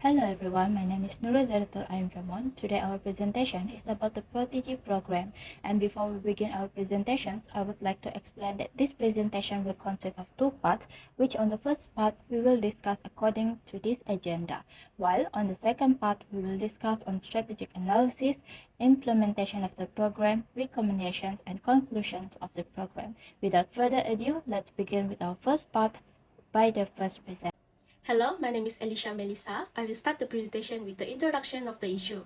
Hello everyone, my name is ZAIDAHTUL. I am VERMOND. Today our presentation is about the Protege program, and before we begin our presentations, I would like to explain that this presentation will consist of two parts, which on the first part we will discuss according to this agenda, while on the second part we will discuss on strategic analysis, implementation of the program, recommendations and conclusions of the program. Without further ado, let's begin with our first part by the first presenter. Hello, my name is ALICIA Melissa. I will start the presentation with the introduction of the issue.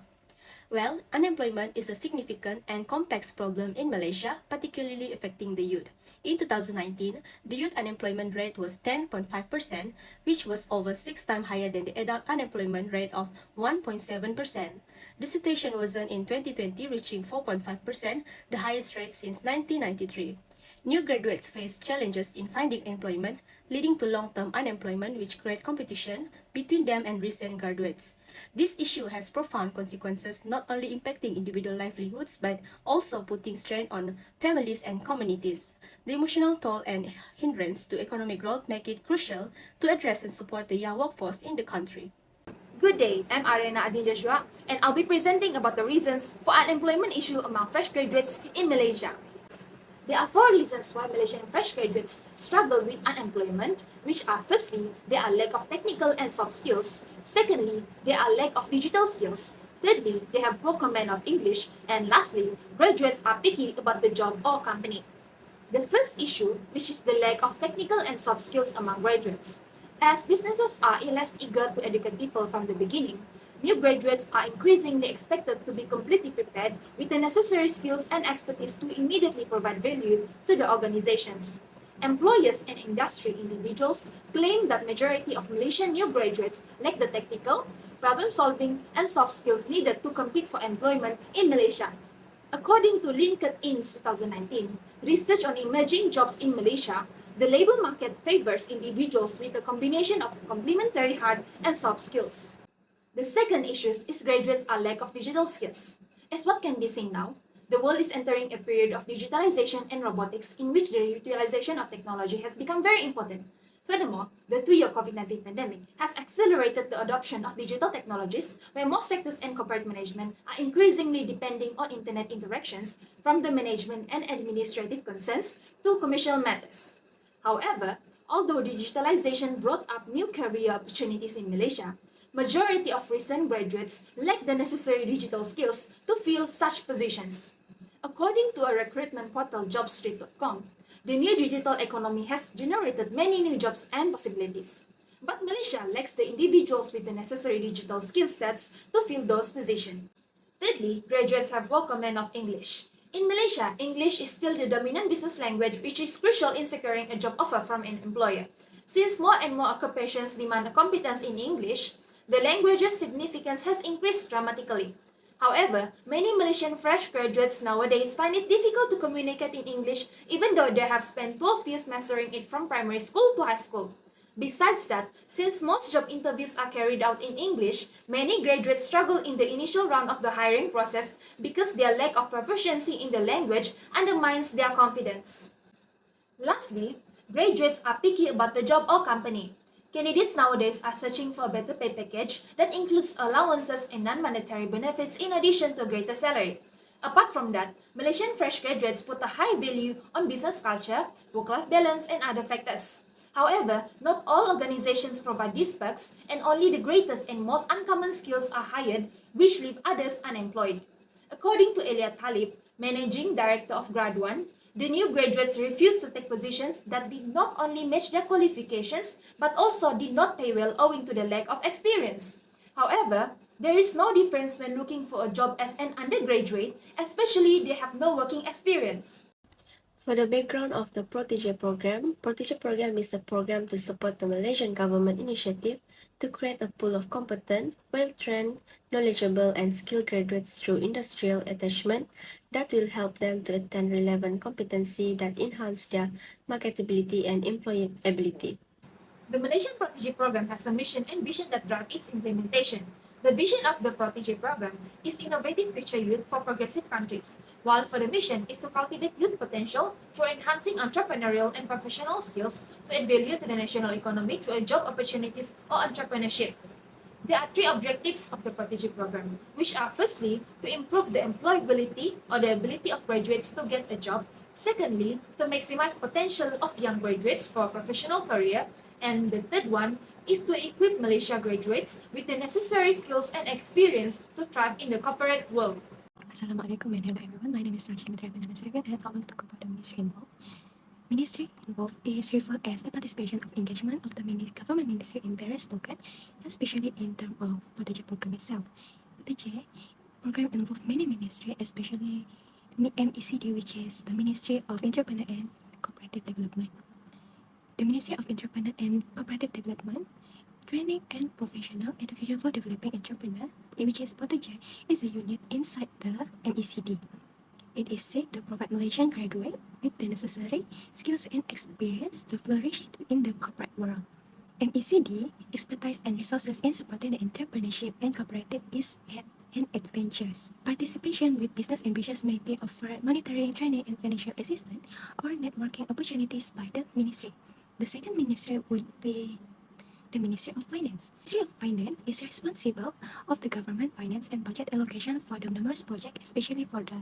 Well, unemployment is a significant and complex problem in Malaysia, particularly affecting the youth. In 2019, the youth unemployment rate was 10.5%, which was over 6 times higher than the adult unemployment rate of 1.7%. The situation worsened in 2020, reaching 4.5%, the highest rate since 1993. New graduates face challenges in finding employment, leading to long-term unemployment, which create competition between them and recent graduates. This issue has profound consequences, not only impacting individual livelihoods, but also putting strain on families and communities. The emotional toll and hindrance to economic growth make it crucial to address and support the young workforce in the country. Good day, I'm ARIANNA and I'll be presenting about the reasons for unemployment issue among fresh graduates in Malaysia. There are 4 reasons why Malaysian fresh graduates struggle with unemployment, which are firstly, there are lack of technical and soft skills. Secondly, there are lack of digital skills. Thirdly, they have poor command of English. And lastly, graduates are picky about the job or company. The first issue, which is the lack of technical and soft skills among graduates. As businesses are less eager to educate people from the beginning, new graduates are increasingly expected to be completely prepared with the necessary skills and expertise to immediately provide value to the organizations. Employers and industry individuals claim that majority of Malaysian new graduates lack the technical, problem-solving, and soft skills needed to compete for employment in Malaysia. According to LinkedIn's 2019 research on emerging jobs in Malaysia, the labor market favors individuals with a combination of complementary hard and soft skills. The second issue is graduates are lack of digital skills. As what can be seen now, the world is entering a period of digitalization and robotics in which the utilization of technology has become very important. Furthermore, the 2-year COVID-19 pandemic has accelerated the adoption of digital technologies where most sectors and corporate management are increasingly depending on internet interactions from the management and administrative concerns to commercial matters. However, although digitalization brought up new career opportunities in Malaysia, majority of recent graduates lack the necessary digital skills to fill such positions. According to a recruitment portal jobstreet.com, the new digital economy has generated many new jobs and possibilities. But Malaysia lacks the individuals with the necessary digital skill sets to fill those positions. Thirdly, graduates have poor command of English. In Malaysia, English is still the dominant business language, which is crucial in securing a job offer from an employer. Since more and more occupations demand a competence in English, the language's significance has increased dramatically. However, many Malaysian fresh graduates nowadays find it difficult to communicate in English even though they have spent 12 years mastering it from primary school to high school. Besides that, since most job interviews are carried out in English, many graduates struggle in the initial round of the hiring process because their lack of proficiency in the language undermines their confidence. Lastly, graduates are picky about the job or company. Candidates nowadays are searching for a better pay package that includes allowances and non-monetary benefits in addition to a greater salary. Apart from that, Malaysian fresh graduates put a high value on business culture, work-life balance, and other factors. However, not all organizations provide these perks, and only the greatest and most uncommon skills are hired, which leave others unemployed. According to Elia Talib, Managing Director of Grad 1, the new graduates refused to take positions that did not only match their qualifications, but also did not pay well owing to the lack of experience. However, there is no difference when looking for a job as an undergraduate, especially they have no working experience. For the background of the Protege program is a program to support the Malaysian government initiative to create a pool of competent, well-trained, knowledgeable and skilled graduates through industrial attachment that will help them to attain relevant competency that enhance their marketability and employability. The Malaysian Protege program has a mission and vision that drive its implementation. The vision of the Protege program is innovative future youth for progressive countries, while for the mission is to cultivate youth potential through enhancing entrepreneurial and professional skills to add value to the national economy through job opportunities or entrepreneurship. There are three objectives of the Protege program, which are firstly, to improve the employability or the ability of graduates to get a job, secondly, to maximize potential of young graduates for a professional career, and the third one is to equip Malaysia graduates with the necessary skills and experience to thrive in the corporate world. Assalamualaikum and hello everyone. My name is RAIPEN and I will talk about the ministry involved. Ministry involved is referred as the participation of engagement of the government ministry in various programs, especially in terms of Protege program itself. Protege program involves many ministries, especially MECD, which is the Ministry of Entrepreneur and Cooperative Development. The Ministry of Entrepreneur and Cooperative Development, Training and Professional Education for Developing Entrepreneur, which is Protege, is a unit inside the MECD. It is said to provide Malaysian graduates with the necessary skills and experience to flourish in the corporate world. MECD expertise and resources in supporting the entrepreneurship and cooperative is at and adventures. Participation with business ambitious may be offered monetary training and financial assistance or networking opportunities by the ministry. The second ministry would be the Ministry of Finance. Ministry of Finance is responsible of the government finance and budget allocation for the numerous projects, especially for the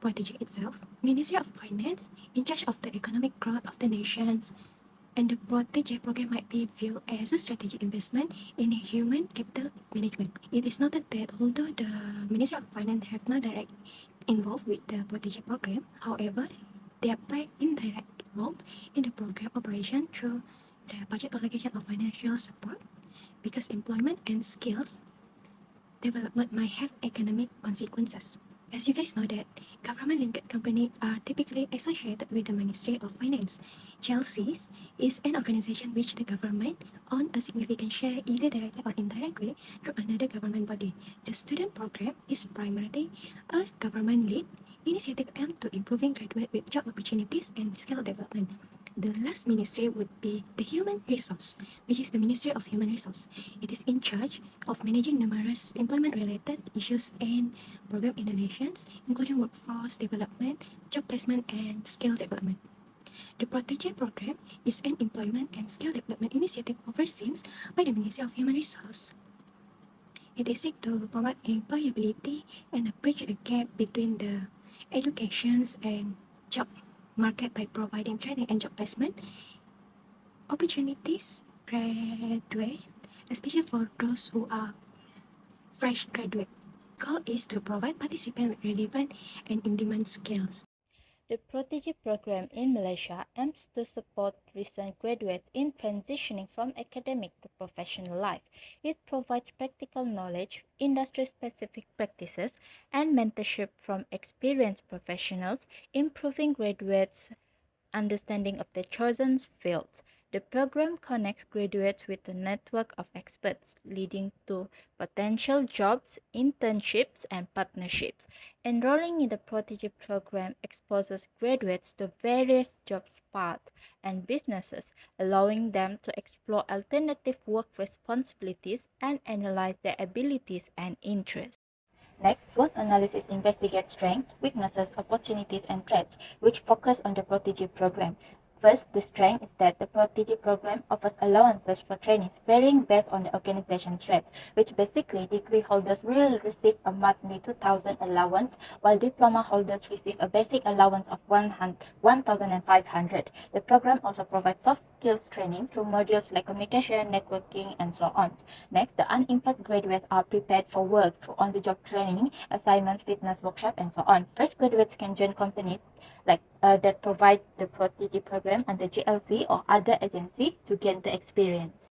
Protege itself. Ministry of Finance in charge of the economic growth of the nations, and the Protege program might be viewed as a strategic investment in human capital management. It is noted that although the Ministry of Finance have no direct involved with the Protege program, however, they play indirect role in the program operation through the budget allocation of financial support, because employment and skills development might have economic consequences. As you guys know that government-linked companies are typically associated with the Ministry of Finance. Chelsea's is an organization which the government owns a significant share either directly or indirectly through another government body. The student program is primarily a government-led initiative aimed to improving graduate with job opportunities and skill development. The last ministry would be the Human Resource, which is the Ministry of Human Resource. It is in charge of managing numerous employment-related issues and program in the nations, including workforce development, job placement, and skill development. The Protege program is an employment and skill development initiative overseen by the Ministry of Human Resource. It is seek to promote employability and bridge the gap between the educations and job market by providing training and job placement opportunities graduate, especially for those who are fresh graduate. Goal is to provide participants with relevant and in-demand skills. The Protege program in Malaysia aims to support recent graduates in transitioning from academic to professional life. It provides practical knowledge, industry-specific practices, and mentorship from experienced professionals, improving graduates' understanding of their chosen fields. The program connects graduates with a network of experts, leading to potential jobs, internships, and partnerships. Enrolling in the Protege program exposes graduates to various job paths and businesses, allowing them to explore alternative work responsibilities and analyze their abilities and interests. Next, SWOT analysis investigates strengths, weaknesses, opportunities, and threats, which focus on the Protege program. First, the strength is that the Protege program offers allowances for trainees varying based on the organization's threats, which basically degree holders will receive a monthly 2,000 allowance, while diploma holders receive a basic allowance of 1,500. The program also provides soft skills training through modules like communication, networking, and so on. Next, the unemployed graduates are prepared for work through on-the-job training, assignments, fitness workshop, and so on. Fresh graduates can join companies that provide the Protege program under GLC or other agency to gain the experience.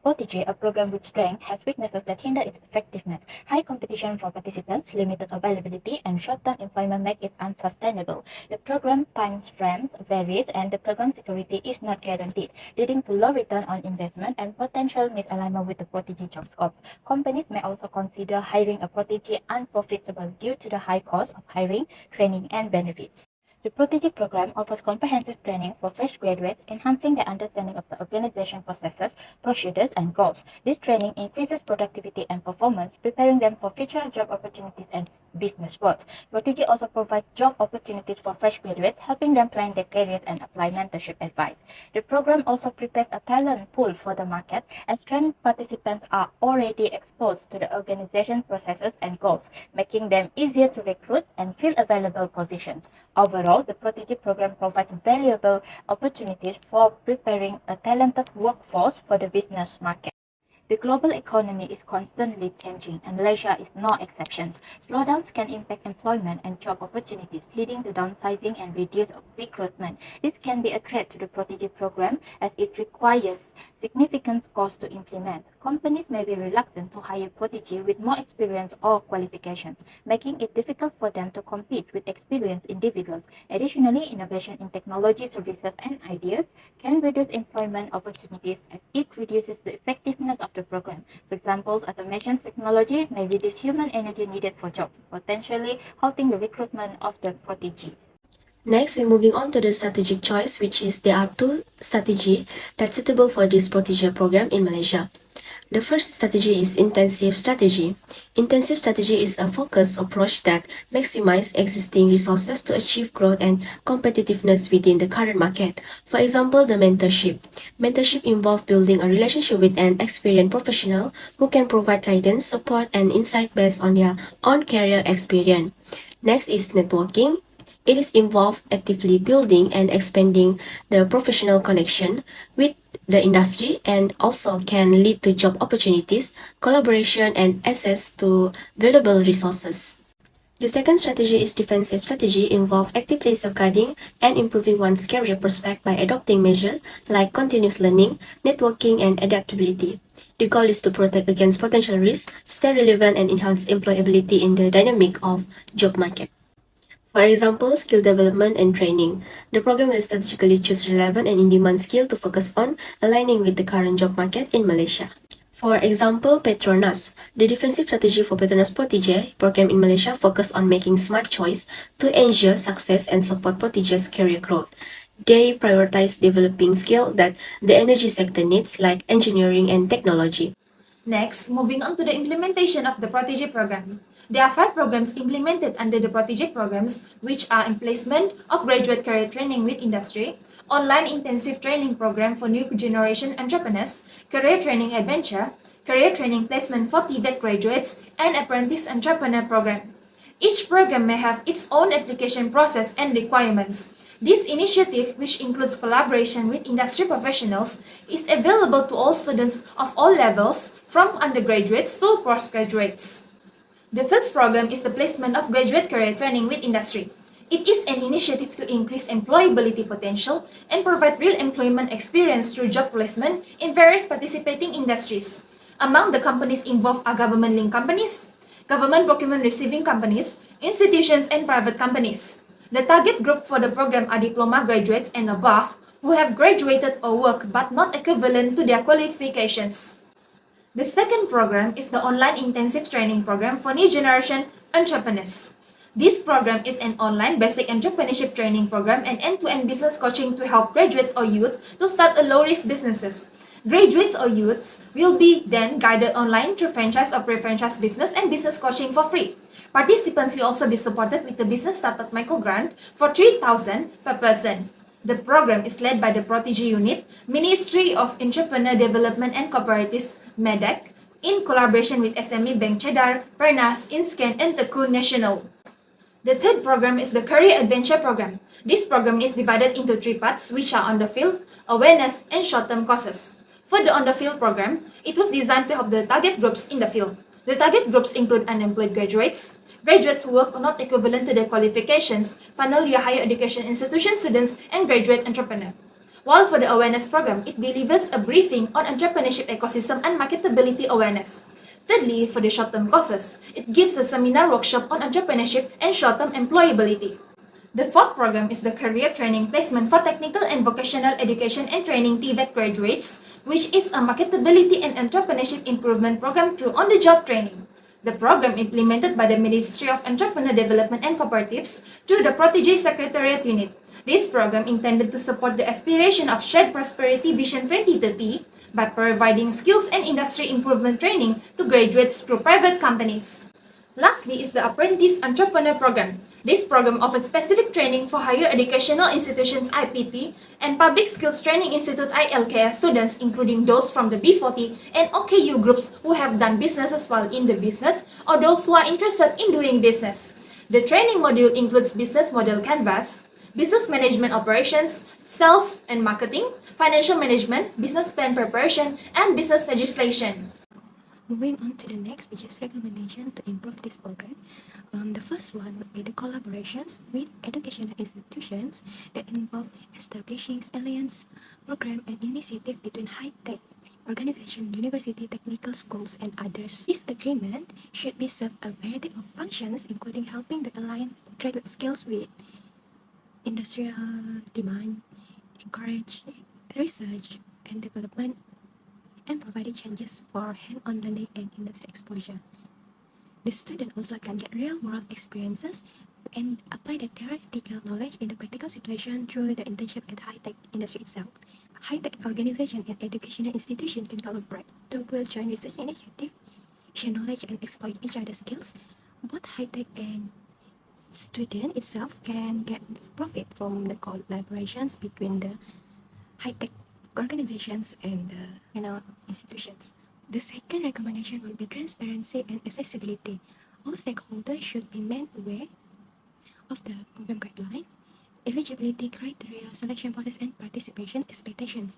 Protege, a program with strength, has weaknesses that hinder its effectiveness. High competition for participants, limited availability, and short-term employment make it unsustainable. The program time frames varies and the program security is not guaranteed, leading to low return on investment and potential misalignment with the Protege job scopes. Companies may also consider hiring a Protege unprofitable due to the high cost of hiring, training, and benefits. The Protege program offers comprehensive training for fresh graduates, enhancing their understanding of the organization processes, procedures, and goals. This training increases productivity and performance, preparing them for future job opportunities and business roles. Protege also provides job opportunities for fresh graduates, helping them plan their careers and apply mentorship advice. The program also prepares a talent pool for the market, as trained participants are already exposed to the organization processes and goals, making them easier to recruit and fill available positions. Overall, the Protege program provides valuable opportunities for preparing a talented workforce for the business market. The global economy is constantly changing, and Malaysia is no exception. Slowdowns can impact employment and job opportunities, leading to downsizing and reduced recruitment. This can be a threat to the Protege program as it requires significant costs to implement. Companies may be reluctant to hire Protege with more experience or qualifications, making it difficult for them to compete with experienced individuals. Additionally, innovation in technology, services, and ideas can reduce employment opportunities as it reduces the effectiveness of the program. For example, automation technology may reduce human energy needed for jobs, potentially halting the recruitment of the proteges. Next, we're moving on to the strategic choice, which is there are two strategies that's suitable for this Protege program in Malaysia. The first strategy is intensive strategy. Intensive strategy is a focused approach that maximizes existing resources to achieve growth and competitiveness within the current market. For example, the mentorship. Mentorship involves building a relationship with an experienced professional who can provide guidance, support, and insight based on their own career experience. Next is networking. It is involved actively building and expanding the professional connection with the industry and also can lead to job opportunities, collaboration, and access to valuable resources. The second strategy is defensive strategy involve actively safeguarding and improving one's career prospect by adopting measures like continuous learning, networking, and adaptability. The goal is to protect against potential risks, stay relevant, and enhance employability in the dynamic of job market. For example, skill development and training. The program will strategically choose relevant and in-demand skill to focus on aligning with the current job market in Malaysia. For example, Petronas. The defensive strategy for Petronas Protege program in Malaysia focus on making smart choice to ensure success and support Protege's career growth. They prioritize developing skills that the energy sector needs, like engineering and technology. Next, moving on to the implementation of the Protege program. There are 5 programs implemented under the Protege programs, which are placement of graduate career training with industry, online intensive training program for new generation entrepreneurs, career training adventure, career training placement for TVET graduates, and apprentice entrepreneur program. Each program may have its own application process and requirements. This initiative, which includes collaboration with industry professionals, is available to all students of all levels, from undergraduates to postgraduates. The first program is the placement of graduate career training with industry. It is an initiative to increase employability potential and provide real employment experience through job placement in various participating industries. Among the companies involved are government-linked companies, government procurement receiving companies, institutions, and private companies. The target group for the program are diploma graduates and above who have graduated or work but not equivalent to their qualifications. The second program is the online intensive training program for new generation entrepreneurs. This program is an online basic entrepreneurship training program and end-to-end business coaching to help graduates or youth to start a low-risk businesses. Graduates or youths will be then guided online through franchise or pre-franchise business and business coaching for free. Participants will also be supported with the Business Startup Micro Grant for 3,000 per person. The program is led by the Protege Unit, Ministry of Entrepreneur Development and Cooperatives, MEDEC, in collaboration with SME Bank Cedar, Pernas, Inscan, and Tekun Nasional. The third program is the Career Adventure Program. This program is divided into 3 parts, which are on the field, awareness, and short-term courses. For the on the field program, it was designed to help the target groups in the field. The target groups include unemployed graduates, graduates who work not equivalent to their qualifications, final year higher education institution students, and graduate entrepreneur. While for the awareness program, it delivers a briefing on entrepreneurship ecosystem and marketability awareness. Thirdly, for the short-term courses, it gives a seminar workshop on entrepreneurship and short-term employability. The fourth program is the Career Training Placement for Technical and Vocational Education and Training TVET graduates, which is a marketability and entrepreneurship improvement program through on-the-job training. The program implemented by the Ministry of Entrepreneur Development and Cooperatives through the Protege Secretariat Unit. This program intended to support the aspiration of Shared Prosperity Vision 2030 by providing skills and industry improvement training to graduates through private companies. Lastly is the Apprentice Entrepreneur Program. This program offers specific training for higher educational institutions IPT and Public Skills Training Institute ILKS students, including those from the B40 and OKU groups who have done businesses while in the business or those who are interested in doing business. The training module includes business model canvas, business management operations, sales and marketing, financial management, business plan preparation, and business legislation. Moving on to the next, which is recommendation to improve this program. The first one would be the collaborations with educational institutions that involve establishing alliance program and initiative between high-tech organization, university, technical schools, and others. This agreement should be serve a variety of functions, including helping the align graduate skills with industrial demand, encourage research and development, and providing changes for hand-on learning and industry exposure. The student also can get real-world experiences and apply the theoretical knowledge in the practical situation through the internship at high-tech industry itself. High-tech organizations and educational institutions can collaborate to build joint research initiatives, share knowledge, and exploit each other's skills. Both high-tech and student itself can get profit from the collaborations between the high-tech organizations and institutions. The second recommendation will be transparency and accessibility. All stakeholders should be made aware of the program guideline, eligibility criteria, selection process, and participation expectations.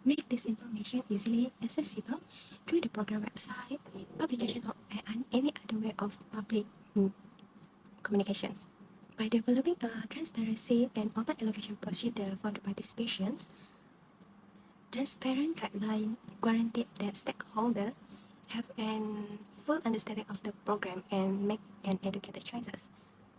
Make this information easily accessible through the program website, publication, or any other way of public communications. By developing a transparency and open allocation procedure for the participations, transparent guideline guaranteed that stakeholders have a full understanding of the program and make an educated choices.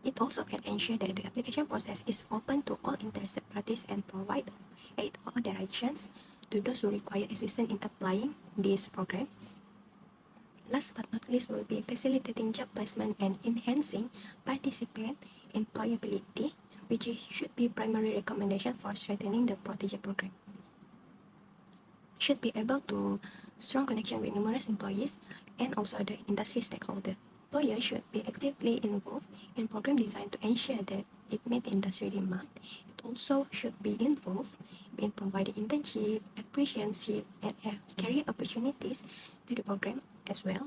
It also can ensure that the application process is open to all interested parties and provide aid or directions to those who require assistance in applying this program. Last but not least will be facilitating job placement and enhancing participant employability, which should be primary recommendation for strengthening the Protege program. Should be able to strong connection with numerous employees and also the industry stakeholder. Employers should be actively involved in program design to ensure that it meets the industry demand. It also should be involved in providing internship, apprenticeship, and career opportunities to the program as well.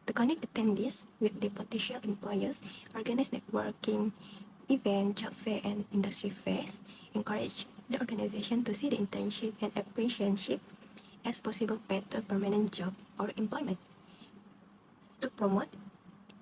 To connect attendees with the potential employers, organize networking event, job fair, and industry fairs. Encourage the organization to see the internship and apprenticeship as possible path to permanent job or employment. To promote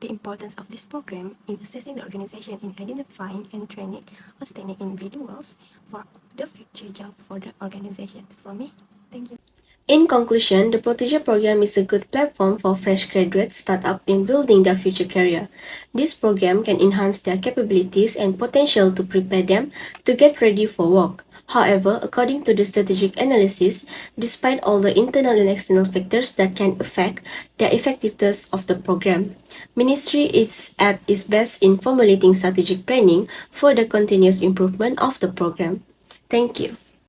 the importance of this program in assessing the organization in identifying and training outstanding individuals for the future job for the organization. For me, thank you. In conclusion, the Protege program is a good platform for fresh graduates start up in building their future career. This program can enhance their capabilities and potential to prepare them to get ready for work. However, according to the strategic analysis, despite all the internal and external factors that can affect the effectiveness of the program, Ministry is at its best in formulating strategic planning for the continuous improvement of the program. Thank you.